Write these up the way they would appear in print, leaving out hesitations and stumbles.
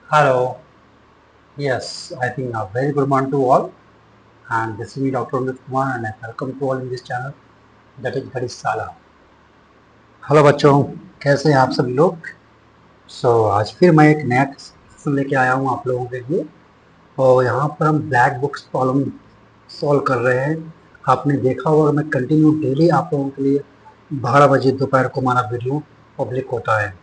Hello. Yes, I think a very good morning to all. And this is me, Dr. Amit Kumar, and I welcome to all in this channel that is Gharisala. Hello बच्चों, कैसे हैं आप सभी लोग? आज फिर मैं एक नया सेशन लेके आया हूँ आप लोगों के लिए। और यहाँ पर हम ब्लैक बुक्स प्रॉब्लम सॉल्व कर रहे हैं। आपने देखा होगा मैं कंटिन्यू डेली आप लोगों के लिए 12 बजे दोपहर को हमारा वीडियो पब्लिक होता है,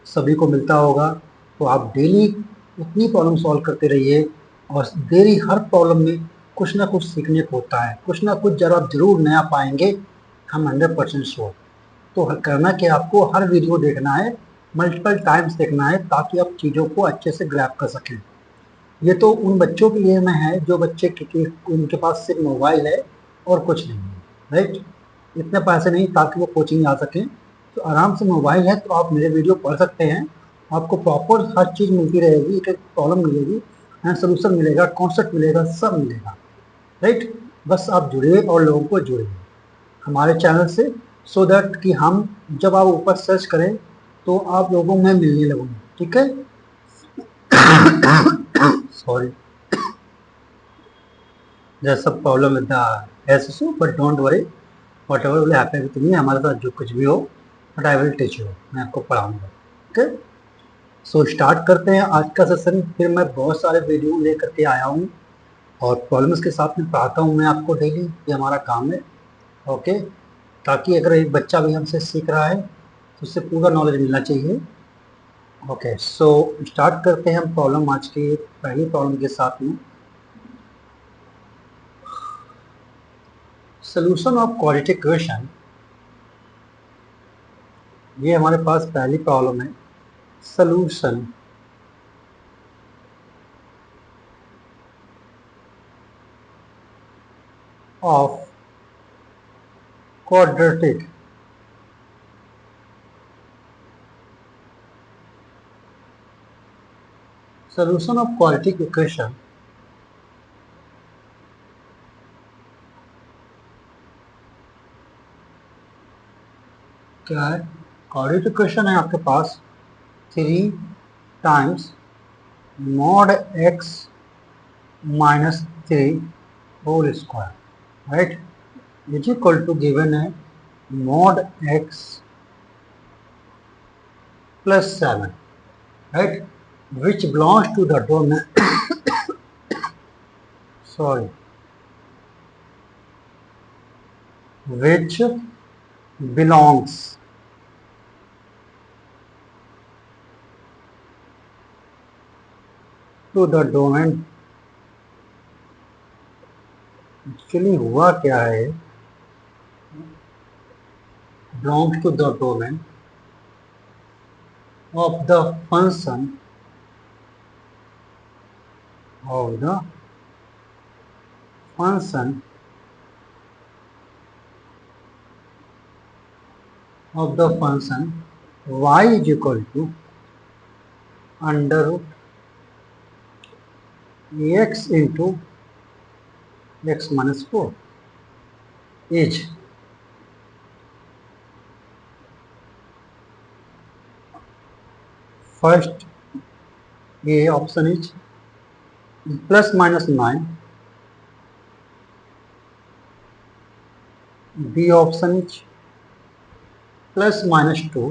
सभी को मिलता होगा। तो आप डेली इतनी प्रॉब्लम सॉल्व करते रहिए और डेली हर प्रॉब्लम में कुछ ना कुछ सीखने को होता है, कुछ ना कुछ जरा जरूर नया पाएंगे, हम 100% श्योर। तो करना कि आपको हर वीडियो देखना है, मल्टीपल टाइम्स देखना है, ताकि आप चीज़ों को अच्छे से ग्रैब कर सकें। ये तो उन बच्चों के लिए में है जो बच्चे के उनके पास सिर्फ मोबाइल है और कुछ नहीं है, राइट। इतने पैसे नहीं ताकि वो कोचिंग आ सकें, तो आराम से मोबाइल है तो आप मेरे वीडियो पढ़ सकते हैं। आपको प्रॉपर हर चीज़ मिलती रहेगी, एक एक प्रॉब्लम मिलेगी एंड सोल्यूशन मिलेगा, कॉन्सेप्ट मिलेगा, सब मिलेगा, राइट। बस आप जुड़िए और लोगों को जोड़िए हमारे चैनल से, सो दैट कि हम जब आप ऊपर सर्च करें तो आप लोगों में मिलने लगूंगे, ठीक है। Sorry, there's a problem with the SSO, but don't worry, whatever will happen with me, हमारे साथ जो कुछ भी हो, but I will teach you, मैं आपको पढ़ाऊंगा, ओके। स्टार्ट करते हैं आज का सेशन। फिर मैं बहुत सारे वीडियो लेकर के आया हूँ और प्रॉब्लम्स के साथ में पढ़ाता हूँ मैं आपको डेली, ये हमारा काम है, ओके। ताकि अगर एक बच्चा भी हमसे सीख रहा है तो उससे पूरा नॉलेज मिलना चाहिए, ओके। स्टार्ट करते हैं हम प्रॉब्लम आज की पहली प्रॉब्लम के साथ में। सोल्यूशन ऑफ क्वाड्रेटिक इक्वेशन, ये हमारे पास पहली प्रॉब्लम है। Solution of quadratic solution of quadratic equation क्या है? क्वाड्रेटिक इक्वेशन है आपके पास 3 times mod x minus 3 whole square, right, is equal to given है mod x plus 7, right, which belongs to the domain sorry, which belongs to the domain। Actually हुआ क्या है, belongs to the domain of the function of the function of the function y is equal to under root x into x minus 4 is first A option is plus minus 9, B option is plus minus 2,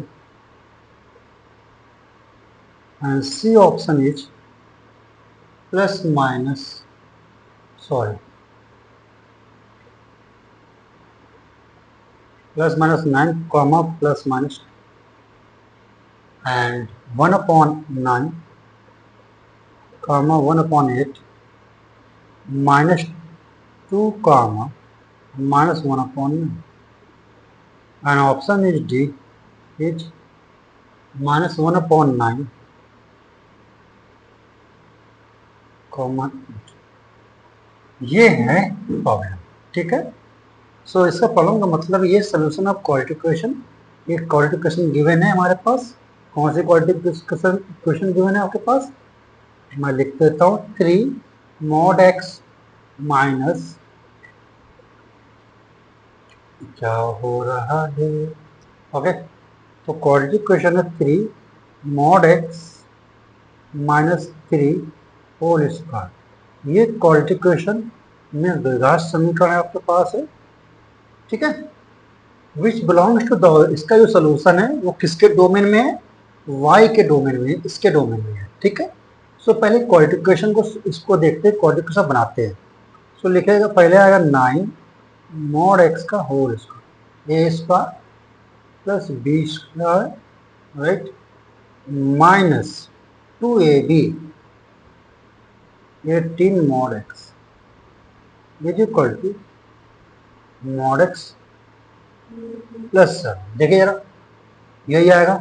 and C option is plus minus sorry plus minus 9 comma plus minus 2, and 1 upon 9 comma 1 upon 8 minus 2 comma minus 1 upon 9, and option is D is minus 1 upon 9 comma 8। ये है problem, ठीक है। इसका problem का मतलब ये solution of quadratic equation, एक quadratic equation given है हमारे पास। कौन सी क्वाड्रेटिक इक्वेशन गिवन है आपके पास? मैं लिख देता हूँ 3 मॉड एक्स माइनस, क्या हो रहा है, ओके। तो क्वाड्रेटिक इक्वेशन है 3 मॉड एक्स -3 होल स्क्वायर। ये क्वाड्रेटिक इक्वेशन में द्विघात समीकरण आपके पास है, ठीक है, विच बिलोंग्स टू द, इसका जो सोल्यूशन है वो किसके डोमेन में है, y के डोमेन में, इसके डोमेन में है, ठीक है। सो पहले क्वाड्रेटिक इक्वेशन को इसको देखते हैं, क्वाड्रेटिक इक्वेशन बनाते हैं। सो लिखेगा, पहले आएगा 9 mod x का whole square, a square plus b square, right, minus 2ab 18 mod x is equal to mod x plus 7। देखिए जरा, यही आएगा।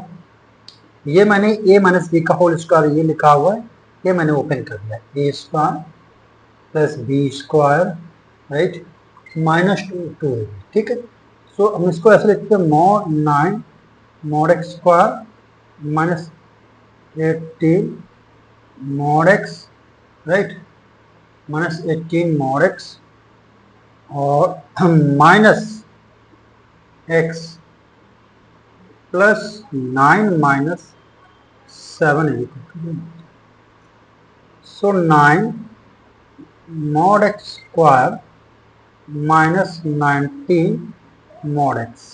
ये मैंने a माइनस बी का होल स्क्वायर ये लिखा हुआ है, ये मैंने ओपन कर दिया, a square plus b square, right, minus 2, ठीक है। सो हम इसको ऐसे लिखते हैं, mod 9 mod x square minus 18 mod x, right, minus 18 mod x और minus x plus 9 minus 7 is equal to 0. So 9 mod x square minus 19 mod x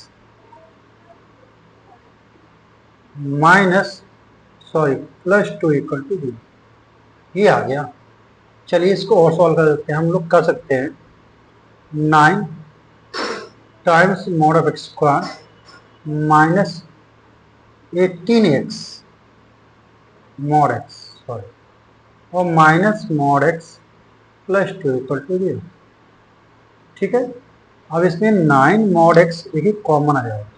minus plus 2 equal to 0, ये आ गया। चलिए इसको और सॉल्व कर देते हैं। हम लोग कर सकते हैं 9 times mod of x square minus 18x mod x और minus mod x plus 2 equal to 0, ठीक है। अब इसमें 9 mod x देखिए कॉमन आ जाएगा,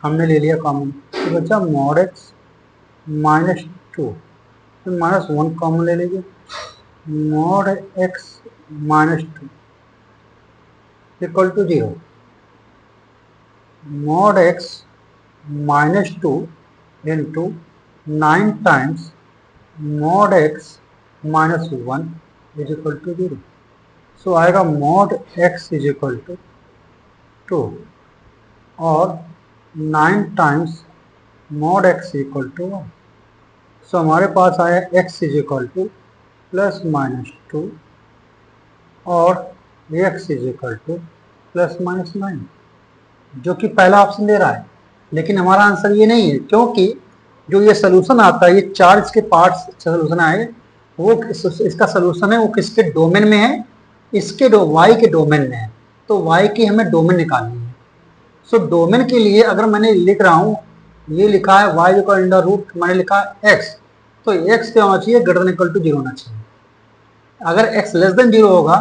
हमने ले लिया कॉमन, तो बचा mod x माइनस 2, तो माइनस 1 कॉमन ले लीजिए, mod x minus 2 equal to 0, mod x minus 2 into 9 times mod x minus 1 is equal to 0। So आएगा mod x is equal to 2 और 9 times mod x equal to 1। So हमारे पास आया x is equal to plus minus 2 और x is equal to plus minus 9, जो कि पहला option दे रहा है। लेकिन हमारा आंसर ये नहीं है, क्योंकि जो ये सोल्यूशन आता है, ये 4 इसके पार्ट्स सोल्यूशन आए, वो इसका सोल्यूशन है वो किसके डोमेन में है, इसके y के डोमेन में है। तो y की हमें डोमेन निकालनी है। सो डोमेन के लिए अगर मैंने लिख रहा हूँ, ये लिखा है y इक्वल अंडर रूट, मैंने लिखा है x, तो x क्या होना चाहिए, ग्रेटर देन इक्वल टू 0 होना चाहिए। अगर x लेस देन 0 होगा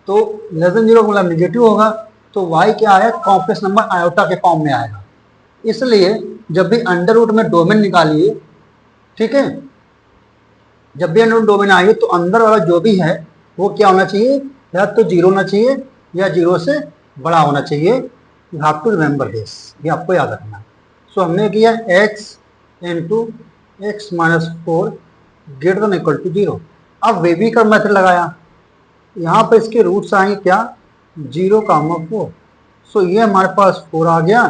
तो लेस देन 0 मतलब निगेटिव होगा, तो y क्या आया, कॉम्प्लेक्स नंबर आयोटा के फॉर्म में आएगा। इसलिए जब भी अंडर रूट में डोमेन निकालिए, ठीक है, जब भी अंडर रूट डोमेन आइए तो अंदर वाला जो भी है वो क्या होना चाहिए, या तो 0 होना चाहिए या 0 से बड़ा होना चाहिए। You have to remember this, ये आपको याद रखना। सो हमने किया x into x minus 4 greater than equal to 0। अब वेबी का मेथड लगाया, यहाँ पर इसके रूट्स आएंगे क्या, 0, 4। सो ये हमारे पास 4 आ गया,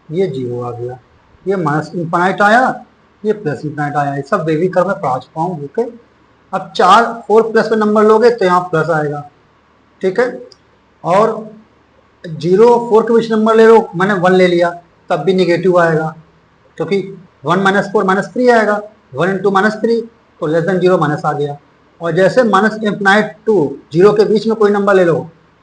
ये 0 आ गया, ये माइनस इन्फाइनाइट आया, ये प्लस इन्फाइनाइट आया, ये सब बेबी कर में ट्रांसफॉर्म होके। अब 4 प्लस पे नंबर लोगे तो यहाँ प्लस आएगा, ठीक है, और 0 4 के बीच नंबर ले लो, मैंने 1 ले लिया, तब भी निगेटिव आएगा, क्योंकि 1 माइनस 4 माइनस 3 आएगा, 1 इंटू माइनस 3 तो लेस देन 0 माइनस आ गया। और जैसे माइनस इन्फिनाइट टू 0 के बीच में कोई नंबर ले लो,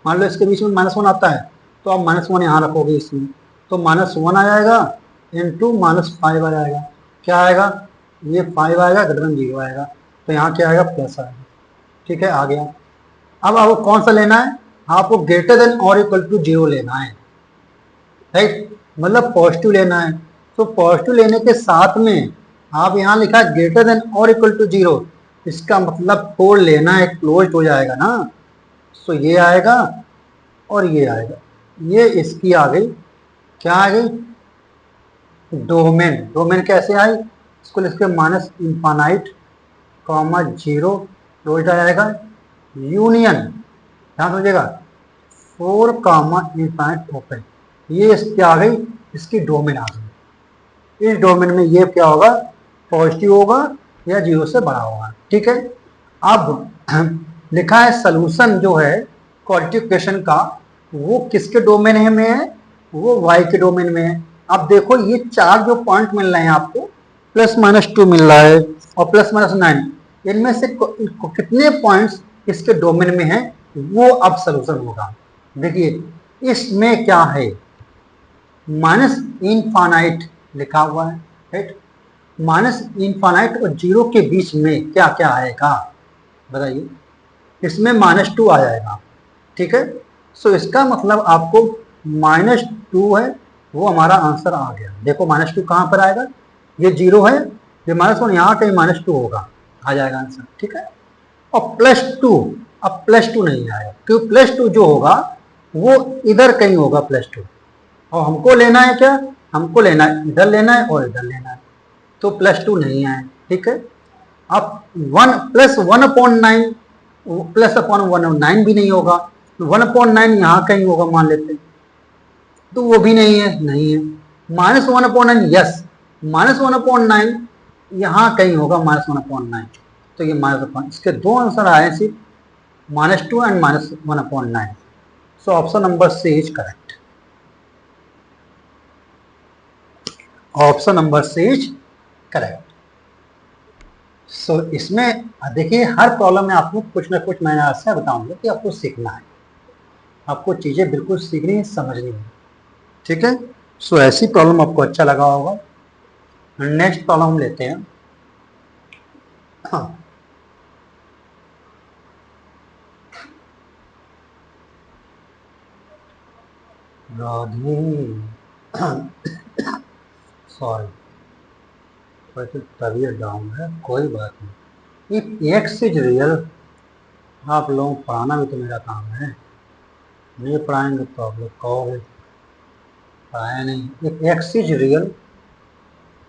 मान लो इसके बीच में माइनस 1 आता है, तो आप माइनस 1 यहाँ रखोगे इसमें, तो माइनस 1 आ जाएगा इंटू माइनस 5 आ जाएगा, क्या आएगा, ये 5 आएगा, ग्रेटर देन 0 आएगा, तो यहाँ क्या आएगा, प्लस आएगा, ठीक है, आ गया। अब आपको कौन सा लेना है, आपको ग्रेटर देन और इक्वल टू 0 लेना है, राइट, मतलब पॉजिटिव लेना है। तो पॉजिटिव लेने के साथ में आप यहाँ लिखा है ग्रेटर देन और इक्वल टू 0, इसका मतलब 4 लेना है, क्लोज हो जाएगा ना। सो ये आएगा और ये आएगा, ये इसकी आ गई, क्या आ गई, डोमेन। डोमेन कैसे आई, इसको लिखते माइनस इन्फानाइट कॉमा 0 क्लोज आ जाएगा, यूनियन, ध्यान समझिएगा, 4 कामा इन्फाइनाइट ओपन, ये इसकी आ गई, इसकी डोमेन आ गई। इस डोमेन में ये क्या होगा, पॉजिटिव होगा या 0 से बड़ा होगा। ठीक है, अब लिखा है सलूशन जो है क्वाड्रेटिक इक्वेशन का वो किसके डोमेन में है, वो y के डोमेन में है। अब देखो ये चार जो पॉइंट मिल रहे हैं आपको, +-2 मिल रहा है और +-9, इनमें से कितने पॉइंट्स इसके डोमेन में हैं वो अब सलूशन होगा। देखिए इसमें क्या है, माइनस इनफाइनाइट लिखा हुआ है, राइट। माइनस इनफाइनाइट और 0 के बीच में क्या क्या आएगा बताइए, इसमें -2 आ जाएगा। ठीक है, सो इसका मतलब आपको -2 है, वो हमारा आंसर आ गया। देखो -2 कहां पर आएगा, ये 0 है, ये -1 यहाँ कहीं -2 होगा, आ जाएगा आंसर। ठीक है, और +2, अब +2 नहीं आएगा क्योंकि +2 जो होगा वो इधर कहीं होगा +2, और हमको लेना है क्या, हमको लेना है इधर लेना है और इधर लेना है, तो +2 नहीं आए। ठीक है, अब 1 +1/9, +1/9 भी नहीं होगा, 1/9 यहाँ कहीं होगा मान लेते हैं, तो वो भी नहीं है, नहीं है। -1/9, यस, -1/9 यहाँ कहीं होगा, -1/9, तो ये -1, इसके दो आंसर आए सिर्फ, -2 and -1/9। So option number C is correct, option number C is correct. So इसमें देखिए हर प्रॉब्लम में आपको कुछ ना कुछ मैंने ऐसा बताऊंगा कि आपको सीखना है, आपको चीजें बिल्कुल सीखनी है, समझनी है। ठीक है, सो ऐसी प्रॉब्लम आपको अच्छा लगा होगा। नेक्स्ट प्रॉब्लम लेते हैं। हाँ, राधे सॉरी, वैसे तबीयत डाउन है, कोई बात नहीं। इफ एक्स इज रियल, आप लोगों को पढ़ाना भी तो मेरा काम है, नहीं पढ़ाएंगे तो आप लोग कहोगे पढ़ाया नहीं। इफ एक्स इज रियल,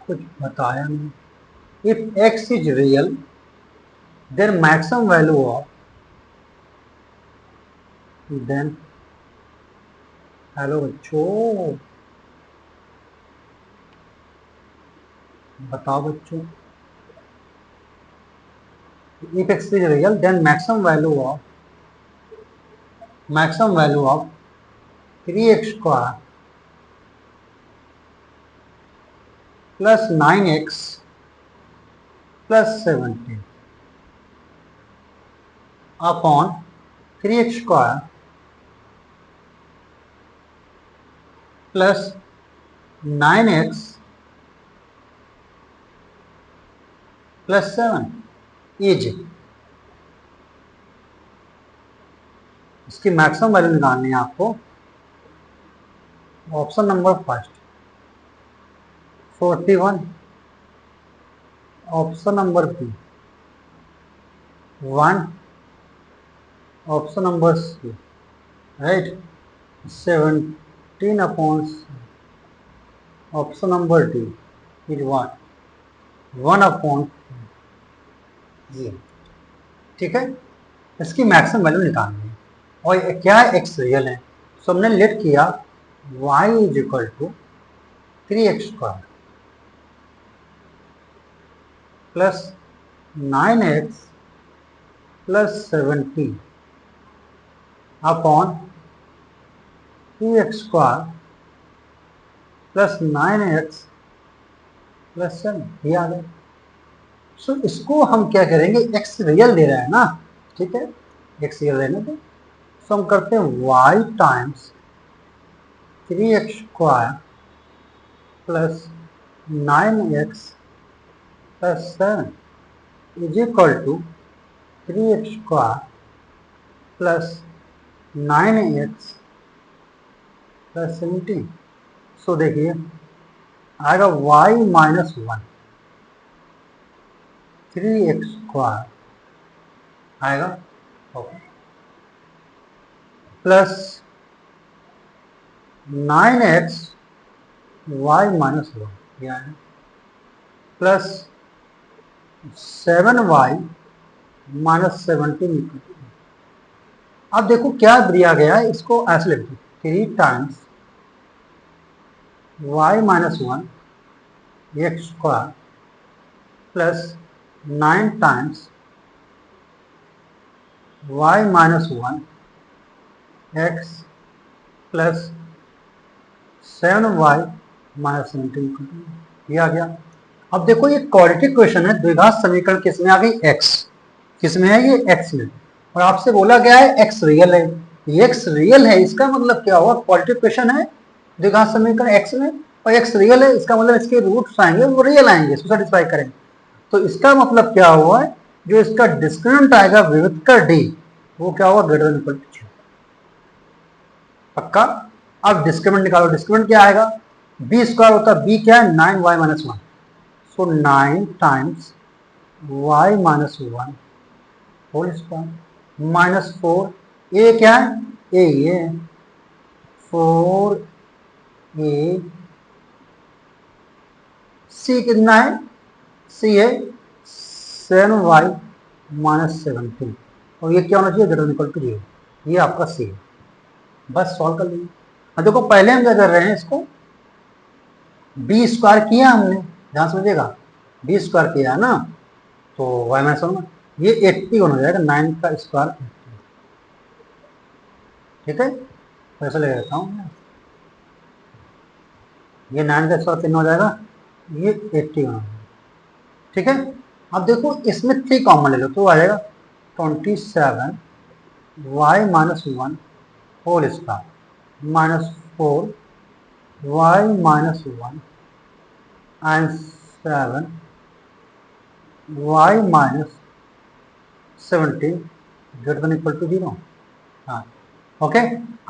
कुछ बताया नहीं। If x is real then maximum value of, then, hello बच्चों, बताओ बच्चों, if x is real then maximum value of 3x square plus 9x plus 17 upon 3x square plus 9x plus 7 is, इसकी maximum value निकालनी है आपको। Option number first 41, option number B 1, option number C, right, 17 upon, option number D is 1 upon G. ठीक है, इसकी maximum value निकालनी है, और क्या एक्स रियल है, सो हमने लेट किया y is equal to 3x square plus 9x plus 17 upon 2x square plus 9x plus 7, ये आ गया। सो इसको हम क्या करेंगे, एक्स रियल दे रहा है ना, ठीक है, एक्स रियल रहने दो, सो हम करते हैं y times 3x square plus 9x plus 7 is equal to 3x square plus 9x plus 17। So देखिए आएगा y -1, 3x स्क्वायर आएगा प्लस 9x y -1, यह है प्लस 7y -17। अब देखो क्या दिया गया है, इसको ऐसे लिख दो 3 times y -1 x square plus 9 times y minus 1 x plus 7y minus 17 ये आ गया। अब देखो ये क्वाड्रेटिक क्वेश्चन है, द्विघात समीकरण किसमें आ गई, x किसमें है, ये x में, और आपसे बोला गया है x रियल है, ये x रियल है, इसका मतलब क्या हुआ, क्वाड्रेटिक क्वेश्चन है, द्विघात समीकरण x में और x रियल है, इसका मतलब इसके रूट्स आएंगे वो रियल आएंगे, इसको सेटिस्फाई करेंगे। तो इसका मतलब क्या हुआ है, जो इसका डिस्क्रिमिनेंट आएगा विविध का d वो क्या हुआ, ग्रेटर देन इक्वल टू 0, पक्का। अब डिस्क्रिमिनेंट निकालो, डिस्क्रिमिनेंट क्या आएगा, b स्क्वायर होता है, b क्या है 9y minus 1, so 9 times y minus 1 whole square minus 4, a क्या है, ए ये 4a, c कितना है, c है 7y माइनस 17, और ये क्या होना चाहिए, ग्रेटर देन इक्वल टू 0, ये आपका c है, बस सॉल्व कर लीजिए। अब देखो पहले हम क्या कर रहे हैं, इसको b स्क्वायर किया हमने, ध्यान समझिएगा, b स्क्वायर किया है ना, तो y माइनस 1 ये 80 हो जाएगा, 9 का स्क्वायर 80, ठीक है, तो ऐसा ले लेता हूँ, ये 9 का स्क्वायर कितना हो जाएगा, ये 80 होना, ठीक है। अब देखो इसमें 3 कॉमन ले लो तो आ जाएगा 27 y minus 1 whole square minus 4 y minus 1 and 7 y minus 17 greater than equal to 0, हाँ ओके।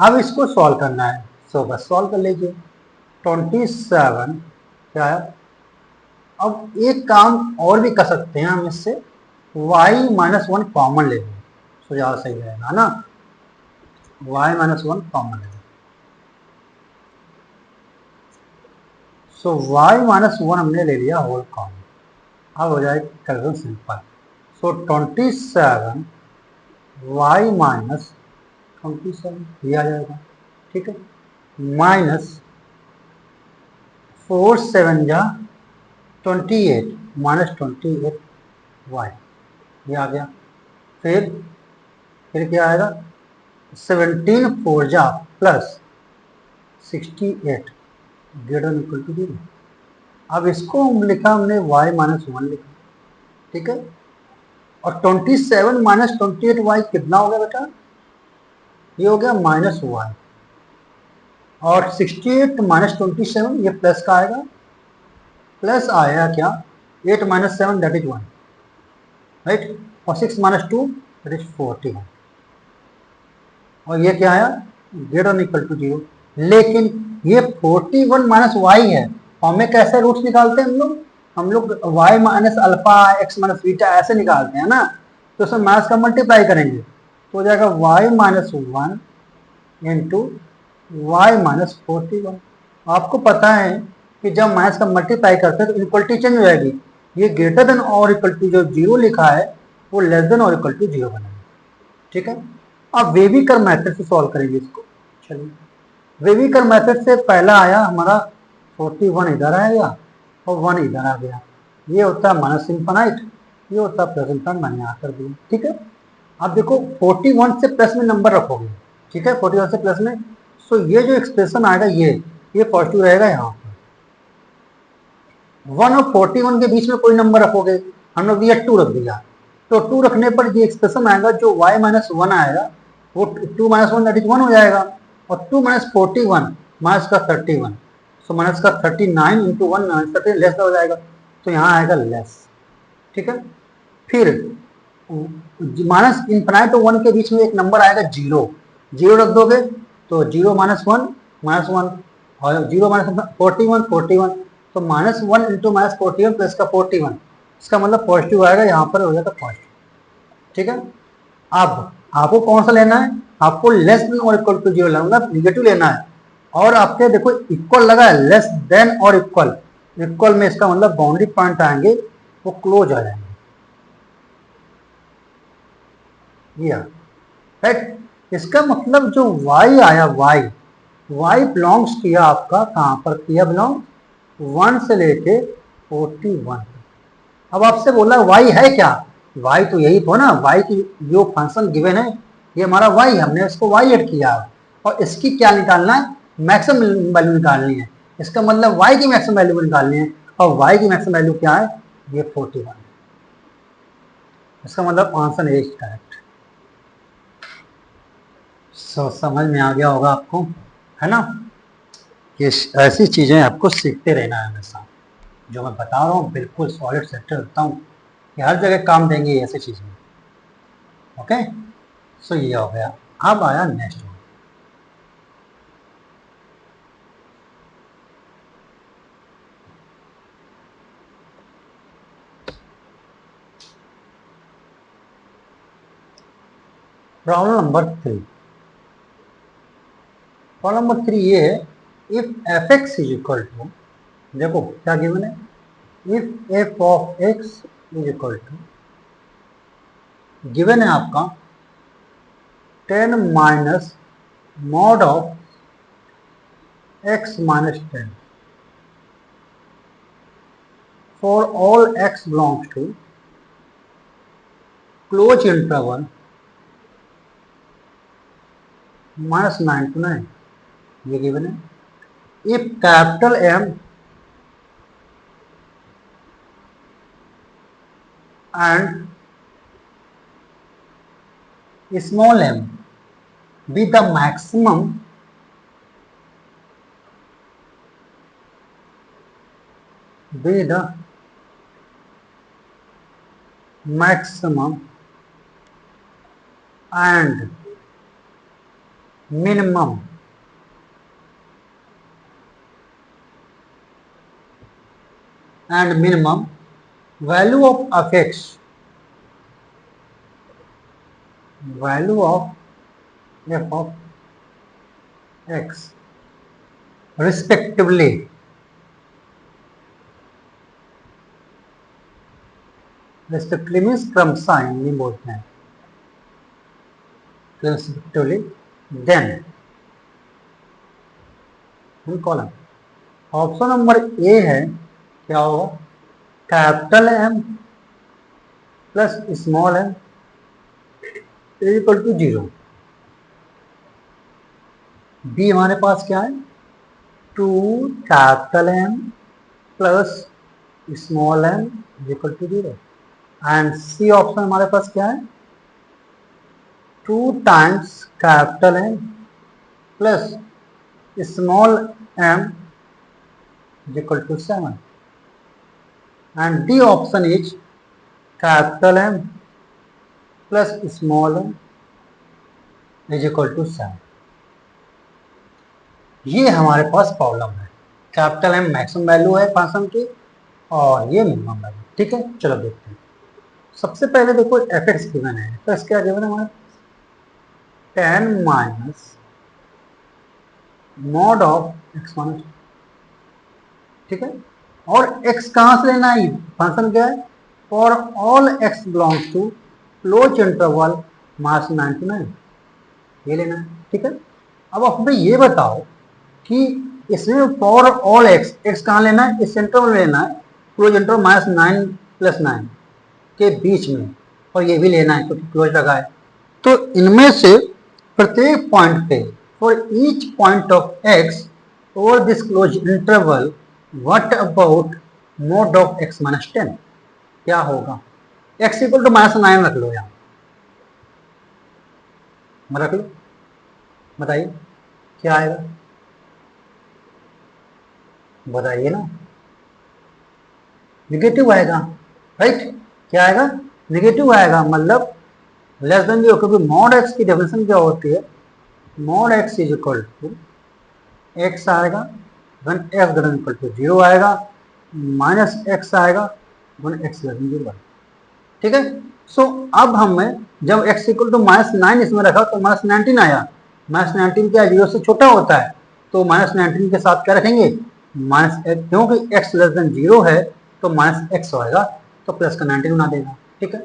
अब इसको सॉल्व करना है, सो बस सॉल्व कर लीजिए, 27 क्या है, अब एक काम और भी कर सकते हैं हम इससे, y माइनस 1 कॉमन ले लें, तो ज़्यादा सही रहेगा ना, y माइनस 1 कॉमन ले लें, सो y माइनस 1 हमने ले लिया होल कॉमन, अब हो जाएगा कैलकुलेशन सिंपल, सो 27 y माइनस 27 ये आ जाएगा, ठीक है, माइनस 4 7 जा 28 माइनस 28 y ये आ गया, फिर क्या आएगा 17 4 जा प्लस 68 ग्रेटर इक्वल टू 0। अब इसको लिखा हमने y माइनस 1 लिखा, ठीक है, और 27 माइनस 28y कितना हो गया बेटा, ये हो गया माइनस 1, और 68 माइनस 27 ये प्लस का आएगा, प्लस आया क्या 8 माइनस 7 दैट इज 1, राइट, और 6 माइनस 2 दैट इज 41, और ये क्या आया ग्रेटर इक्वल टू 0, लेकिन ये 41 माइनस वाई है, हमें कैसे रूट्स निकालते हैं हम लोग y minus alpha x minus beta ऐसे निकालते हैं ना, तो उसमें माइनस का मल्टीप्लाई करेंगे तो हो जाएगा y minus 1 into y minus 41। आपको पता है कि जब माइनस का मल्टीप्लाई करते हैं तो इक्वलिटी चेंज हो जाएगी, ये ग्रेटर देन और इक्वल टू जो 0 लिखा है वो लेस देन और इक्वल टू 0 बनेगा, ठीक है। अब वेविकर मेथड से सॉल्व करेंगे इसको, चलिए वेविकर मेथड से पहला आया हमारा 41 इधर आएगा और 1 इधर आ गया, ये होता है माइनस इन्फिनाइट, ये होता है प्लस इन्फिनाइट, मैंने यहाँ कर दिया, ठीक है। अब देखो 41 से प्लस में नंबर रखोगे, ठीक है, 41 से प्लस में, सो ये जो एक्सप्रेशन आएगा ये पॉजिटिव रहेगा, यहाँ पर 1 और 41 के बीच में कोई नंबर रखोगे, हम लोग दिया 2 रख दिया, तो 2 रखने पर ये एक्सप्रेशन आएगा जो y माइनस 1 आएगा वो 2 माइनस 1 दैट इज 1 हो जाएगा, और 2 माइनस 41 माइनस का 31, सो माइनस का 39 इंटू 1 माइनस 30 लेस हो जाएगा, तो यहाँ आएगा लेस, ठीक है। फिर माइनस इन्फिनाइट और 1 के बीच में एक नंबर आएगा 0, 0 रख दोगे तो 0 माइनस 1 माइनस 1, और 0 माइनस 41 तो माइनस 1 इंटू माइनस 41 प्लस का 41, इसका मतलब पॉजिटिव आएगा, यहाँ पर हो जाएगा पॉजिटिव, ठीक है। अब आपको कौन सा लेना है, आपको लेस देन और इक्वल टू 0 लेना, मतलब निगेटिव लेना है, और आपके देखो इक्वल लगा है, लेस देन और इक्वल, इक्वल में इसका मतलब बाउंड्री पॉइंट आएंगे वो क्लोज आ जाएंगे, ये राइट। इसका मतलब जो y आया y बिलोंग्स किया आपका कहां पर किया, बिलोंग 1 से लेके 41, अब आपसे बोला y है क्या, y तो यही तो ना, y की जो फंक्शन गिवन है ये हमारा y, हमने इसको y ऐड किया और इसकी क्या निकालना है, मैक्सिमम वैल्यू निकालनी है। इसका मतलब y की मैक्सिमम वैल्यू निकालनी है और y की मैक्सिमम वैल्यू क्या है, ये 41 है। इसका मतलब आंसर इज करेक्ट। समझ में आ गया होगा आपको, है ना। ये ऐसी चीजें आपको सीखते रहना है हमेशा, जो मैं बता रहा हूँ बिल्कुल सॉलिड सेक्टर रखता हूँ कि हर जगह काम देंगे ऐसी चीजें। ओके, सो ये हो गया। अब आया next. Problem number 3। Problem number 3 ये है, if f x is equal to, देखो क्या गिवन है, if f of x is equal to, given है आपका 10 minus mod of x minus 10 for all x belongs to close interval minus 9 to 9, ये given है। If capital M and small m be the maximum and minimum value of f(x), value of f of x respectively means क्रम साइन नहीं बोलते हैं, respectively then column. Option number A है, क्या होगा, capital M plus small m equal to 0। B हमारे पास क्या है, 2 capital M plus small m equal to 0। And C option हमारे पास क्या है, 2 times capital M plus small m equal to 7। And D option is capital M plus small m is equal to 7। ये हमारे पास प्रॉब्लम है। Capital M maximum value है function की और ये मिनिमम वैल्यू। ठीक है, चलो देखते हैं। सबसे पहले देखो एफ एक्स गिवन है, तो इसका क्या गिवन है हमारे 10 minus mod of x minus, ठीक है। और x कहां से लेना है, फंक्शन क्या है, for all x belongs to close interval mass 99, ये लेना है। ठीक है, अब आप हमें ये बताओ कि इसमें फॉर ऑल x, x कहां लेना है, इस इंटरवल में लेना है, क्लोज इंटरवल माइनस 9 प्लस 9 के बीच में, और ये भी लेना है क्योंकि क्लोज लगा है। तो इनमें से प्रत्येक पॉइंट पे, for each point of x over this close interval what about mod of x minus 10, क्या होगा। x इक्वल टू माइनस 9 रख लो, यहाँ रख लो, बताइए क्या आएगा, बताइए ना, निगेटिव आएगा, राइट। क्या आएगा, निगेटिव आएगा, मतलब लेस देन 0, क्योंकि मॉड x की डेफिनेशन क्या होती है, mod x is equal to x आएगा one x greater equal to 0 आएगा, माइनस x आएगा वन x ग्रेटर 0। ठीक है, सो अब हमें जब x इक्वल टू माइनस 9 इसमें रखा तो माइनस 19 आया, माइनस 19 क्या 0 से छोटा होता है, तो माइनस 19 के साथ क्या रखेंगे, माइनस, क्योंकि x लेस देन 0 है तो माइनस x होएगा, तो प्लस का 19 बना देगा। ठीक है,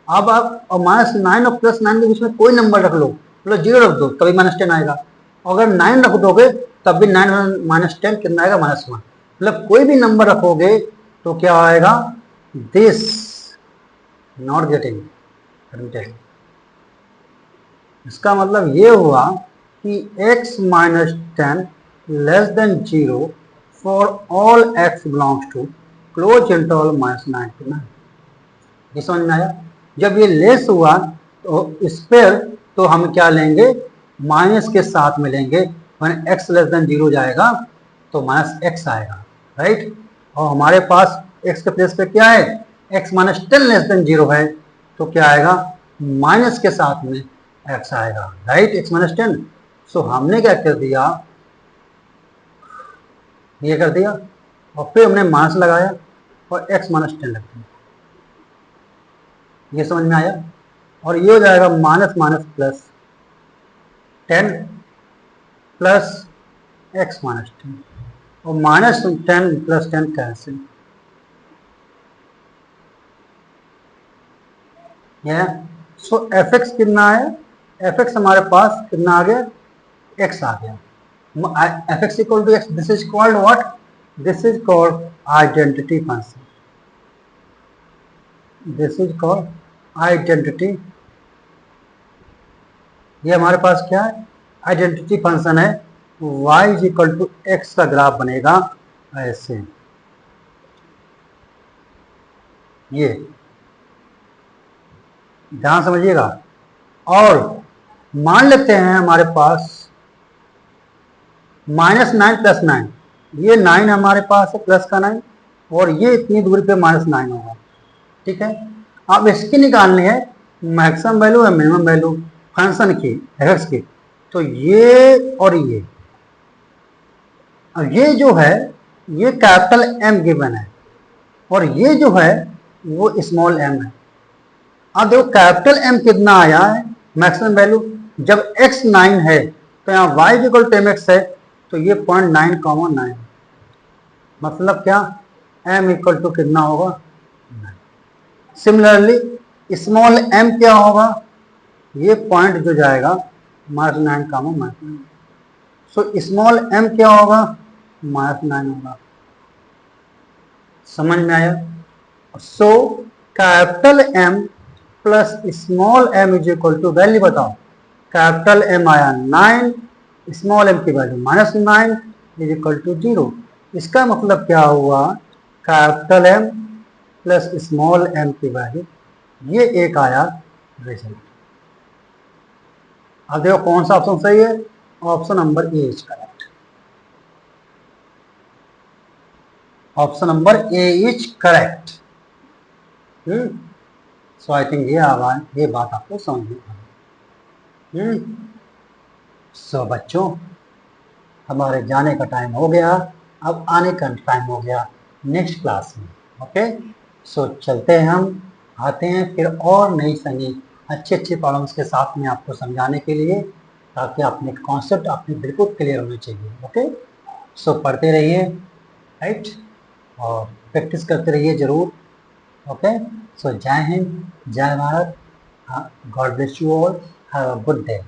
अब आप माइनस 9 और प्लस 9 के बीच में कोई नंबर रख लो, मतलब 0 रख दो तभी माइनस 10 आएगा, अगर 9 रख दोगे तब भी 9 माइनस 10 कितना आएगा, माइनस 1। मतलब कोई भी नंबर रखोगे तो क्या आएगा, दिस नॉट गेटिंग परमिटेड। इसका मतलब ये हुआ कि x minus 10 less than 0 for all x belongs to close interval minus 9 to 9। ये समझ में आया? जब ये लेस हुआ तो इस पर तो हम क्या लेंगे, माइनस के साथ में लेंगे। when x लेस देन 0 जाएगा तो माइनस x आएगा, राइट। और हमारे पास x के प्लेस पे क्या है, x माइनस 10 लेस देन 0 है, तो क्या आएगा, माइनस के साथ में x आएगा, राइट, x माइनस 10। सो हमने क्या कर दिया, ये कर दिया और फिर हमने माइनस लगाया और x माइनस 10 लग दिया। ये समझ में आया? और ये हो जाएगा minus minus plus 10 plus x minus 10 और माइनस 10 प्लस 10 कैंसिल। सो एफ एक्स कितना है, एफ एक्स हमारे पास कितना आ गया, x आ गया। F x equal to x, this is called what, this is called identity function, this is called identity. ये हमारे पास क्या है, आइडेंटिटी फंक्शन है। y is equal to x का ग्राफ बनेगा ऐसे, ये ध्यान समझिएगा। और मान लेते हैं हमारे पास माइनस 9 प्लस 9, ये 9 हमारे पास है, प्लस का 9, और ये इतनी दूरी पे माइनस 9 होगा, ठीक है। अब इसकी निकालनी है मैक्सिमम वैल्यू या मिनिमम वैल्यू फंक्शन की, एक्स की। तो ये और ये, अब ये जो है ये कैपिटल M गिवन है और ये जो है वो स्मॉल m है। अब देखो कैपिटल M कितना आया है मैक्सिमम वैल्यू, जब x 9 है तो यहाँ y इक्वल टू mx है, तो ये 0.9, मतलब क्या, m इक्वल टू कितना होगा, 9। सिमिलरली स्मॉल m क्या होगा, ये पॉइंट जो जाएगा माइनस 9, सो स्मॉल m क्या होगा, माइनस 9 होगा। समझ में आया? So capital M plus small m is equal to, value बताओ, कैपिटल M आया 9, स्मॉल m की value minus 9 is equal to 0। इसका मतलब क्या हुआ, capital M plus small m की वैल्यू, ये एक आया रिजल्ट। अब देखो कौन सा ऑप्शन सही है, option number A is correct, option number A is correct. So I think ये बात आपको समझ में आ गई। सो बच्चों, हमारे जाने का टाइम हो गया, अब आने का टाइम हो गया नेक्स्ट क्लास में। ओके, सो चलते हैं, हम आते हैं फिर और नई सनी अच्छे प्रॉब्लम्स के साथ में आपको समझाने के लिए, ताकि अपने कॉन्सेप्ट आपने बिल्कुल क्लियर होने चाहिए। ओके, सो पढ़ते रहिए, राइट, और प्रैक्टिस करते रहिए ज़रूर। ओके, सो जय हिंद, जय Bharat, God bless you all, have a good day.